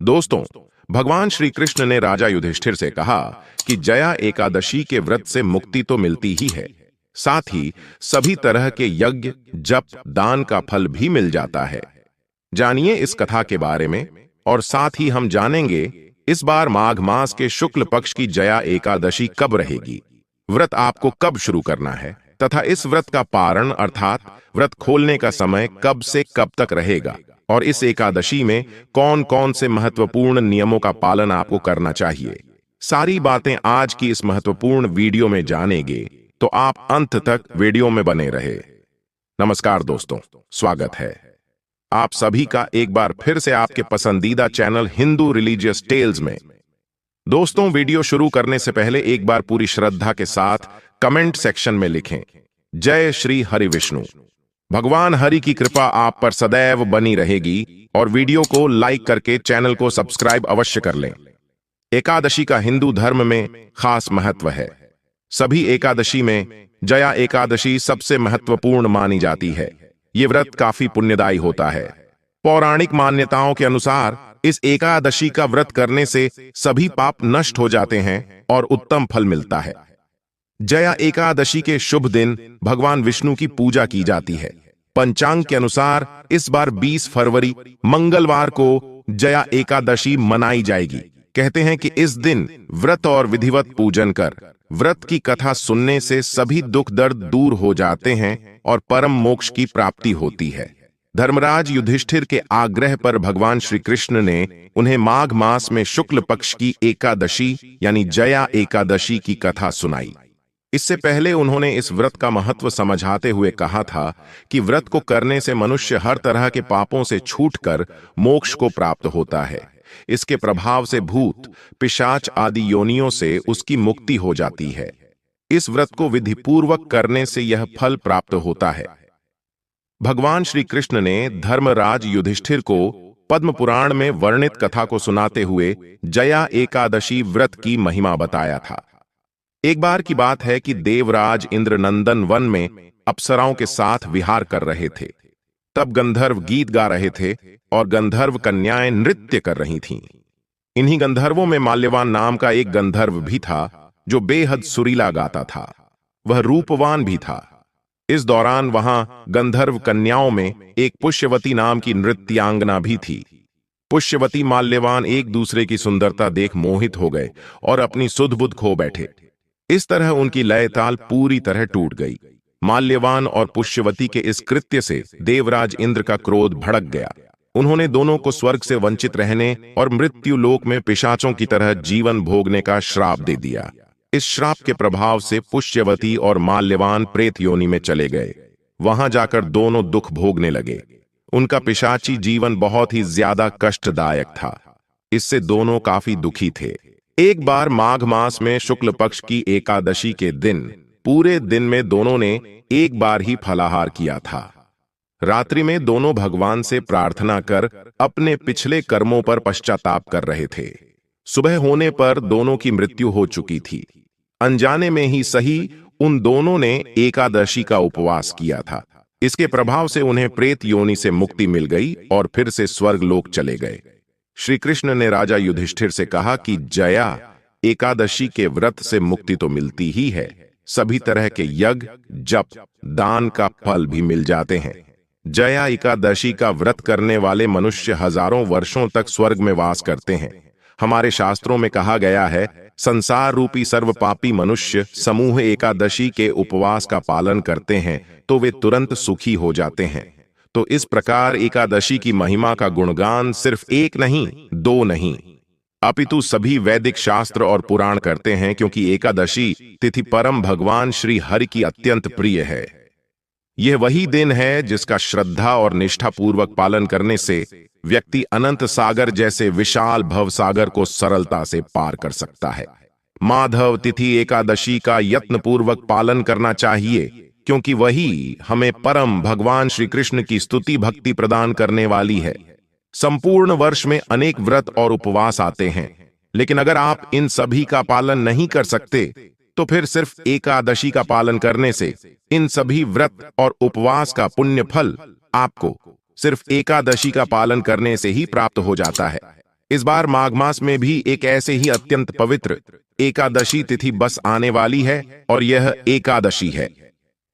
दोस्तों, भगवान श्री कृष्ण ने राजा युधिष्ठिर से कहा कि जया एकादशी के व्रत से मुक्ति तो मिलती ही है, साथ ही सभी तरह के यज्ञ, जप, दान का फल भी मिल जाता है। जानिए इस कथा के बारे में, और साथ ही हम जानेंगे इस बार माघ मास के शुक्ल पक्ष की जया एकादशी कब रहेगी, व्रत आपको कब शुरू करना है, तथा इस व्रत का पारण अर्थात व्रत खोलने का समय कब से कब तक रहेगा, और इस एकादशी में कौन कौन से महत्वपूर्ण नियमों का पालन आपको करना चाहिए। सारी बातें आज की इस महत्वपूर्ण वीडियो में जानेंगे, तो आप अंत तक वीडियो में बने रहे। नमस्कार दोस्तों, स्वागत है आप सभी का एक बार फिर से आपके पसंदीदा चैनल हिंदू रिलीजियस टेल्स में। दोस्तों, वीडियो शुरू करने से पहले एक बार पूरी श्रद्धा के साथ कमेंट सेक्शन में लिखें, जय श्री हरि विष्णु। भगवान हरि की कृपा आप पर सदैव बनी रहेगी, और वीडियो को लाइक करके चैनल को सब्सक्राइब अवश्य कर लें। एकादशी का हिंदू धर्म में खास महत्व है। सभी एकादशी में जया एकादशी सबसे महत्वपूर्ण मानी जाती है। ये व्रत काफी पुण्यदायी होता है। पौराणिक मान्यताओं के अनुसार इस एकादशी का व्रत करने से सभी पाप नष्ट हो जाते हैं और उत्तम फल मिलता है। जया एकादशी के शुभ दिन भगवान विष्णु की पूजा की जाती है। पंचांग के अनुसार इस बार 20 फरवरी मंगलवार को जया एकादशी मनाई जाएगी। कहते हैं कि इस दिन व्रत और विधिवत पूजन कर व्रत की कथा सुनने से सभी दुख दर्द दूर हो जाते हैं और परम मोक्ष की प्राप्ति होती है। धर्मराज युधिष्ठिर के आग्रह पर भगवान श्री कृष्ण ने उन्हें माघ मास में शुक्ल पक्ष की एकादशी यानी जया एकादशी की कथा सुनाई। इससे पहले उन्होंने इस व्रत का महत्व समझाते हुए कहा था कि व्रत को करने से मनुष्य हर तरह के पापों से छूटकर मोक्ष को प्राप्त होता है। इसके प्रभाव से भूत, पिशाच आदि योनियों से उसकी मुक्ति हो जाती है। इस व्रत को विधिपूर्वक करने से यह फल प्राप्त होता है। भगवान श्री कृष्ण ने धर्मराज युधिष्ठिर को पद्म पुराण में वर्णित कथा को सुनाते हुए जया एकादशी व्रत की महिमा बताया था। एक बार की बात है कि देवराज इंद्रनंदन वन में अप्सराओं के साथ विहार कर रहे थे। तब गंधर्व गीत गा रहे थे और गंधर्व कन्याएं नृत्य कर रही थीं। इन्हीं गंधर्वों में माल्यवान नाम का एक गंधर्व भी था, जो बेहद सुरीला गाता था। वह रूपवान भी था। इस दौरान वहां गंधर्व कन्याओं में एक पुष्यवती नाम की नृत्यांगना भी थी। पुष्यवती माल्यवान एक दूसरे की सुंदरता देख मोहित हो गए और अपनी सुध-बुध खो बैठे। इस तरह उनकी लय ताल पूरी तरह टूट गई। माल्यवान और पुष्यवती के इस कृत्य से देवराज इंद्र का क्रोध भड़क गया। उन्होंने दोनों को स्वर्ग से वंचित रहने और मृत्यु लोक में पिशाचों की तरह जीवन भोगने का श्राप दे दिया। इस श्राप के प्रभाव से पुष्यवती और माल्यवान प्रेत योनि में चले गए। वहां जाकर दोनों दुख भोगने लगे। उनका पिशाची जीवन बहुत ही ज्यादा कष्टदायक था। इससे दोनों काफी दुखी थे। एक बार माघ मास में शुक्ल पक्ष की एकादशी के दिन पूरे दिन में दोनों ने एक बार ही फलाहार किया था। रात्रि में दोनों भगवान से प्रार्थना कर अपने पिछले कर्मों पर पश्चाताप कर रहे थे। सुबह होने पर दोनों की मृत्यु हो चुकी थी। अनजाने में ही सही उन दोनों ने एकादशी का उपवास किया था। इसके प्रभाव से उन्हें प्रेत योनि से मुक्ति मिल गई और फिर से स्वर्ग लोक चले गए। श्री कृष्ण ने राजा युधिष्ठिर से कहा कि जया एकादशी के व्रत से मुक्ति तो मिलती ही है, सभी तरह के यज्ञ, जप, दान का फल भी मिल जाते हैं। जया एकादशी का व्रत करने वाले मनुष्य हजारों वर्षों तक स्वर्ग में वास करते हैं। हमारे शास्त्रों में कहा गया है, संसार रूपी सर्व पापी मनुष्य समूह एकादशी के उपवास का पालन करते हैं तो वे तुरंत सुखी हो जाते हैं। तो इस प्रकार एकादशी की महिमा का गुणगान सिर्फ एक नहीं, दो नहीं, अपितु सभी वैदिक शास्त्र और पुराण करते हैं, क्योंकि एकादशी तिथि परम भगवान श्री हरि की अत्यंत प्रिय है। यह वही दिन है जिसका श्रद्धा और निष्ठा पूर्वक पालन करने से व्यक्ति अनंत सागर जैसे विशाल भव सागर को सरलता से पार कर सकता है। माधव तिथि एकादशी का यत्न पूर्वक पालन करना चाहिए, क्योंकि वही हमें परम भगवान श्री कृष्ण की स्तुति भक्ति प्रदान करने वाली है। संपूर्ण वर्ष में अनेक व्रत और उपवास आते हैं, लेकिन अगर आप इन सभी का पालन नहीं कर सकते तो फिर सिर्फ एकादशी का पालन करने से इन सभी व्रत और उपवास का पुण्य फल आपको सिर्फ एकादशी का पालन करने से ही प्राप्त हो जाता है। इस बार माघ मास में भी एक ऐसे ही अत्यंत पवित्र एकादशी तिथि बस आने वाली है और यह एकादशी है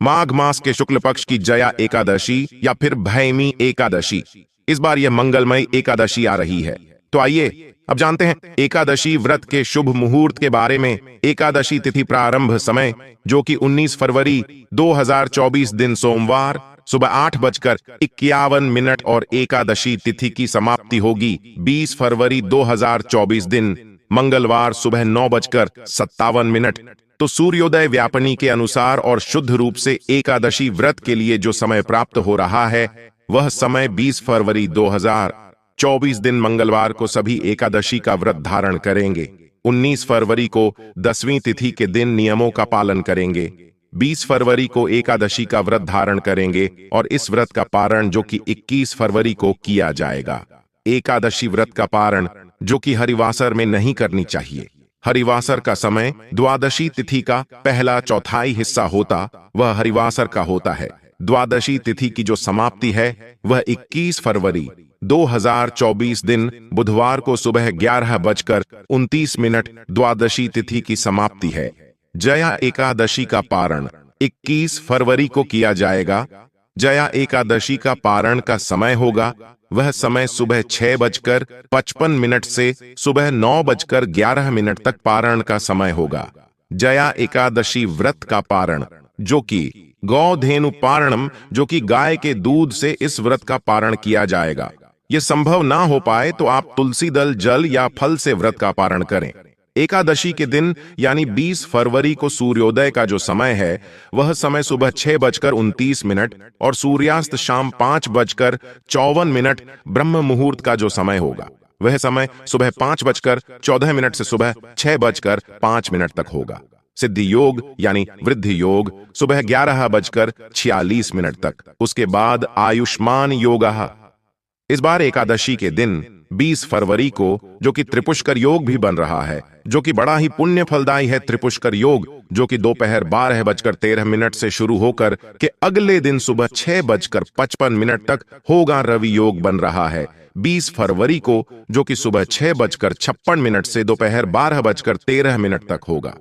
माघ मास के शुक्ल पक्ष की जया एकादशी या फिर भैमी एकादशी। इस बार यह मंगलमय एकादशी आ रही है। तो आइए अब जानते हैं एकादशी व्रत के शुभ मुहूर्त के बारे में। एकादशी तिथि प्रारंभ समय जो कि 19 फरवरी 2024 दिन सोमवार सुबह 8:51 और एकादशी तिथि की समाप्ति होगी 20 फरवरी 2024 दिन मंगलवार सुबह 9:57। तो सूर्योदय व्यापनी के अनुसार और शुद्ध रूप से एकादशी व्रत के लिए जो समय प्राप्त हो रहा है वह समय 20 फरवरी 2024 दिन मंगलवार को सभी एकादशी का व्रत धारण करेंगे। 19 फरवरी को 10वीं तिथि के दिन नियमों का पालन करेंगे। 20 फरवरी को एकादशी का व्रत धारण करेंगे और इस व्रत का पारण जो कि 21 फरवरी को किया जाएगा। एकादशी व्रत का पारण जो कि हरिवासर में नहीं करनी चाहिए। हरिवासर का समय द्वादशी तिथि का पहला चौथाई हिस्सा होता वह हरिवासर का होता है। द्वादशी तिथि की जो समाप्ति है वह 21 फरवरी 2024 दिन बुधवार को सुबह 11:29 द्वादशी तिथि की समाप्ति है। जया एकादशी का पारण 21 फरवरी को किया जाएगा। जया एकादशी का पारण का समय होगा वह समय सुबह 6:55 से सुबह 9:11 तक पारण का समय होगा। जया एकादशी व्रत का पारण जो कि गौधेनु पारणम जो कि गाय के दूध से इस व्रत का पारण किया जाएगा। यह संभव ना हो पाए तो आप तुलसी दल जल या फल से व्रत का पारण करें। एकादशी के दिन यानी 20 फरवरी को सूर्योदय का जो समय है वह समय सुबह 6:29 और सूर्यास्त शाम 5:54 ब्रह्म मुहूर्त का जो समय होगा वह समय सुबह 5:14 से सुबह 6:05 तक होगा। सिद्धि योग यानी वृद्धि योग सुबह 11:46 तक। उसके बाद आयुष्मान योग। इस बार एकादशी के दिन 20 फरवरी को जो कि त्रिपुष्कर योग भी बन रहा है जो कि बड़ा ही पुण्य फलदायी है। त्रिपुष्कर योग जो कि दोपहर 12:13 से शुरू होकर के अगले दिन सुबह 6:55 तक होगा। रवि योग बन रहा है 20 फरवरी को जो कि सुबह 6:56 से दोपहर 12:13 तक होगा।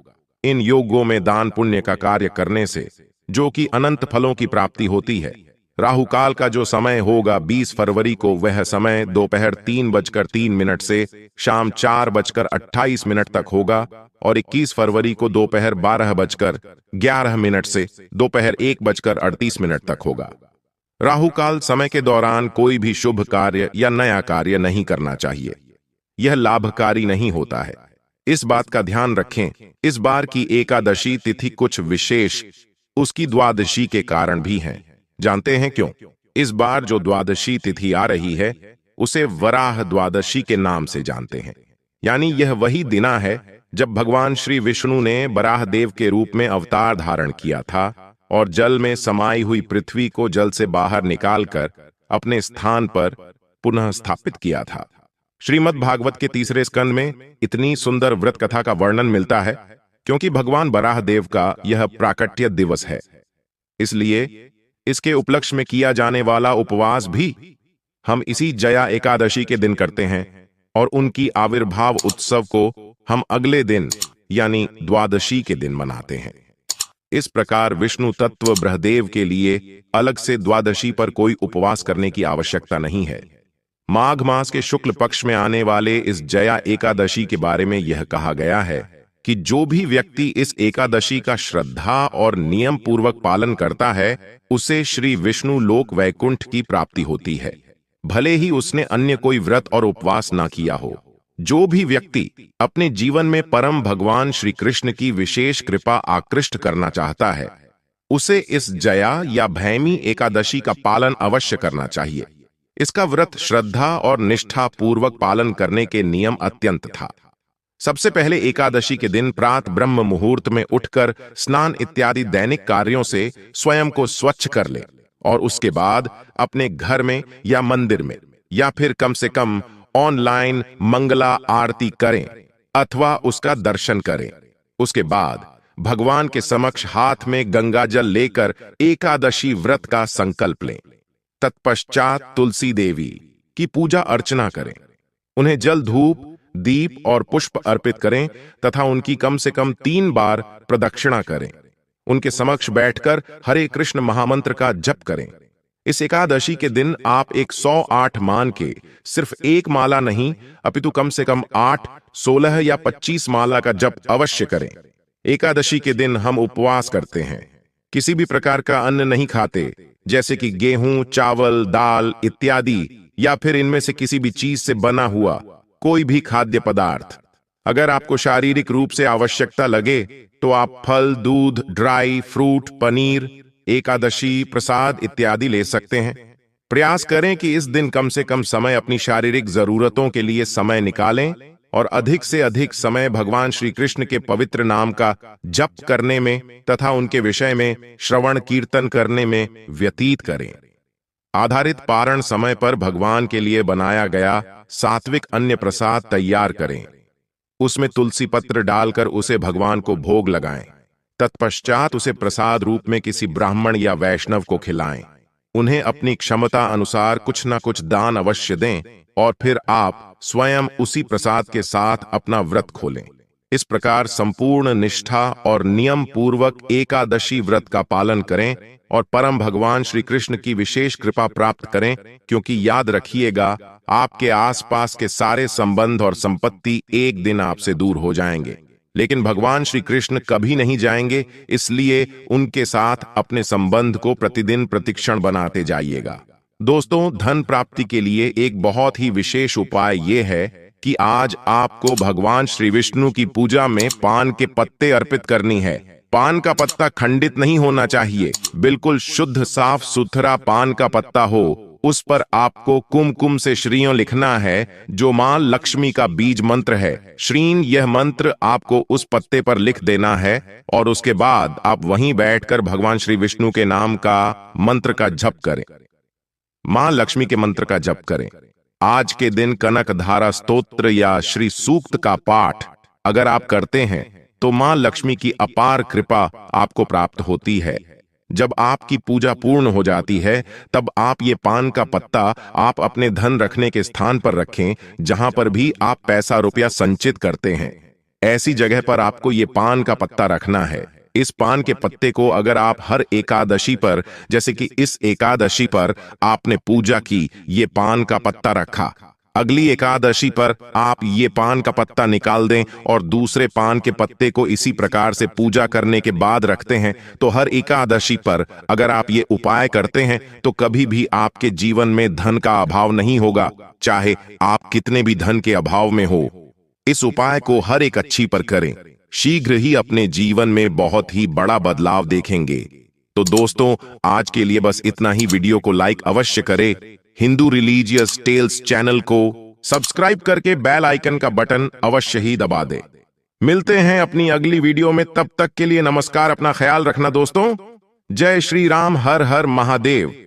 इन योगों में दान पुण्य का कार्य करने से जो कि अनंत फलों की प्राप्ति होती है। राहु काल का जो समय होगा 20 फरवरी को वह समय दोपहर 3:03 से शाम 4:28 तक होगा और 21 फरवरी को दोपहर 12:11 से दोपहर 1:38 तक होगा। राहु काल समय के दौरान कोई भी शुभ कार्य या नया कार्य नहीं करना चाहिए। यह लाभकारी नहीं होता है। इस बात का ध्यान रखें। इस बार की एकादशी तिथि कुछ विशेष उसकी द्वादशी के कारण भी हैं। जानते हैं क्यों? इस बार जो द्वादशी तिथि आ रही है उसे वराह द्वादशी के नाम से जानते हैं। यानी यह वही दिना है जब भगवान श्री विष्णु ने वराह देव के रूप में अवतार धारण किया था और जल में समाई हुई पृथ्वी को जल से बाहर निकालकर अपने स्थान पर पुनः स्थापित किया था। श्रीमद् भागवत के 3 स्कंद में इतनी सुंदर व्रत कथा का वर्णन मिलता है क्योंकि भगवान वराह देव का यह प्राकट्य दिवस है। इसलिए इसके उपलक्ष्य में किया जाने वाला उपवास भी हम इसी जया एकादशी के दिन करते हैं और उनकी आविर्भाव उत्सव को हम अगले दिन यानी द्वादशी के दिन मनाते हैं। इस प्रकार विष्णु तत्व ब्रह्मदेव के लिए अलग से द्वादशी पर कोई उपवास करने की आवश्यकता नहीं है। माघ मास के शुक्ल पक्ष में आने वाले इस जया एकादशी के बारे में यह कहा गया है कि जो भी व्यक्ति इस एकादशी का श्रद्धा और नियम पूर्वक पालन करता है उसे श्री विष्णु लोक वैकुंठ की प्राप्ति होती है, भले ही उसने अन्य कोई व्रत और उपवास ना किया हो। जो भी व्यक्ति अपने जीवन में परम भगवान श्री कृष्ण की विशेष कृपा आकृष्ट करना चाहता है उसे इस जया या भैमी एकादशी का पालन अवश्य करना चाहिए। इसका व्रत श्रद्धा और निष्ठा पूर्वक पालन करने के नियम अत्यंत था। सबसे पहले एकादशी के दिन प्रात ब्रह्म मुहूर्त में उठकर स्नान इत्यादि दैनिक कार्यों से स्वयं को स्वच्छ कर ले और उसके बाद अपने घर में या मंदिर में या फिर कम से कम ऑनलाइन मंगला आरती करें अथवा उसका दर्शन करें। उसके बाद भगवान के समक्ष हाथ में गंगा जल लेकर एकादशी व्रत का संकल्प लें। तत्पश्चात तुलसी देवी की पूजा अर्चना करें। उन्हें जल, धूप, दीप और पुष्प अर्पित करें तथा उनकी कम से कम 3 बार प्रदक्षिणा करें। उनके समक्ष बैठकर हरे कृष्ण महामंत्र का जप करें। इस एकादशी के दिन आप 108 मान के सिर्फ एक माला नहीं अपितु कम से कम 8, 16 या 25 माला का जप अवश्य करें। एकादशी के दिन हम उपवास करते हैं, किसी भी प्रकार का अन्न नहीं खाते, जैसे कि गेहूं, चावल, दाल इत्यादि, या फिर इनमें से किसी भी चीज से बना हुआ कोई भी खाद्य पदार्थ। अगर आपको शारीरिक रूप से आवश्यकता लगे तो आप फल, दूध, ड्राई फ्रूट, पनीर, एकादशी प्रसाद इत्यादि ले सकते हैं। प्रयास करें कि इस दिन कम से कम समय अपनी शारीरिक जरूरतों के लिए समय निकालें और अधिक से अधिक समय भगवान श्री कृष्ण के पवित्र नाम का जप करने में तथा उनके विषय में श्रवण कीर्तन करने में व्यतीत करें। आधारित पारण समय पर भगवान के लिए बनाया गया सात्विक अन्य प्रसाद तैयार करें। उसमें तुलसी पत्र डालकर उसे भगवान को भोग लगाएं। तत्पश्चात उसे प्रसाद रूप में किसी ब्राह्मण या वैष्णव को खिलाएं। उन्हें अपनी क्षमता अनुसार कुछ न कुछ दान अवश्य दें और फिर आप स्वयं उसी प्रसाद के साथ अपना व्रत खोलें। इस प्रकार संपूर्ण निष्ठा और नियम पूर्वक एकादशी व्रत का पालन करें और परम भगवान श्री कृष्ण की विशेष कृपा प्राप्त करें, क्योंकि याद रखिएगा, आपके आसपास के सारे संबंध और संपत्ति एक दिन आपसे दूर हो जाएंगे, लेकिन भगवान श्री कृष्ण कभी नहीं जाएंगे। इसलिए उनके साथ अपने संबंध को प्रतिदिन प्रतिक्षण बनाते जाइएगा। दोस्तों, धन प्राप्ति के लिए एक बहुत ही विशेष उपाय यह है कि आज आपको भगवान श्री विष्णु की पूजा में पान के पत्ते अर्पित करनी है। पान का पत्ता खंडित नहीं होना चाहिए, बिल्कुल शुद्ध साफ सुथरा पान का पत्ता हो। उस पर आपको कुमकुम से श्रीयों लिखना है, जो मां लक्ष्मी का बीज मंत्र है। श्रीन, यह मंत्र आपको उस पत्ते पर लिख देना है और उसके बाद आप वहीं बैठकर भगवान श्री विष्णु के नाम का मंत्र का जप करें, मां लक्ष्मी के मंत्र का जप करें। आज के दिन कनक धारा स्तोत्र या श्री सूक्त का पाठ अगर आप करते हैं तो मां लक्ष्मी की अपार कृपा आपको प्राप्त होती है। जब आपकी पूजा पूर्ण हो जाती है तब आप ये पान का पत्ता आप अपने धन रखने के स्थान पर रखें, जहां पर भी आप पैसा रुपया संचित करते हैं। ऐसी जगह पर आपको ये पान का पत्ता रखना है। इस पान के पत्ते को अगर आप हर एकादशी पर, जैसे कि इस एकादशी पर आपने पूजा की, ये पान का पत्ता रखा, अगली एकादशी पर आप ये पान का पत्ता निकाल दें और दूसरे पान के पत्ते को इसी प्रकार से पूजा करने के बाद रखते हैं, तो हर एकादशी पर अगर आप ये उपाय करते हैं तो कभी भी आपके जीवन में धन का अभाव नहीं होगा, चाहे आप कितने भी धन के अभाव में हो। इस उपाय को हर एक अच्छी पर करें, शीघ्र ही अपने जीवन में बहुत ही बड़ा बदलाव देखेंगे। तो दोस्तों, आज के लिए बस इतना ही। वीडियो को लाइक अवश्य करें, हिंदू रिलीजियस टेल्स चैनल को सब्सक्राइब करके बेल आइकन का बटन अवश्य ही दबा दे। मिलते हैं अपनी अगली वीडियो में, तब तक के लिए नमस्कार, अपना ख्याल रखना दोस्तों। जय श्री राम, हर हर महादेव।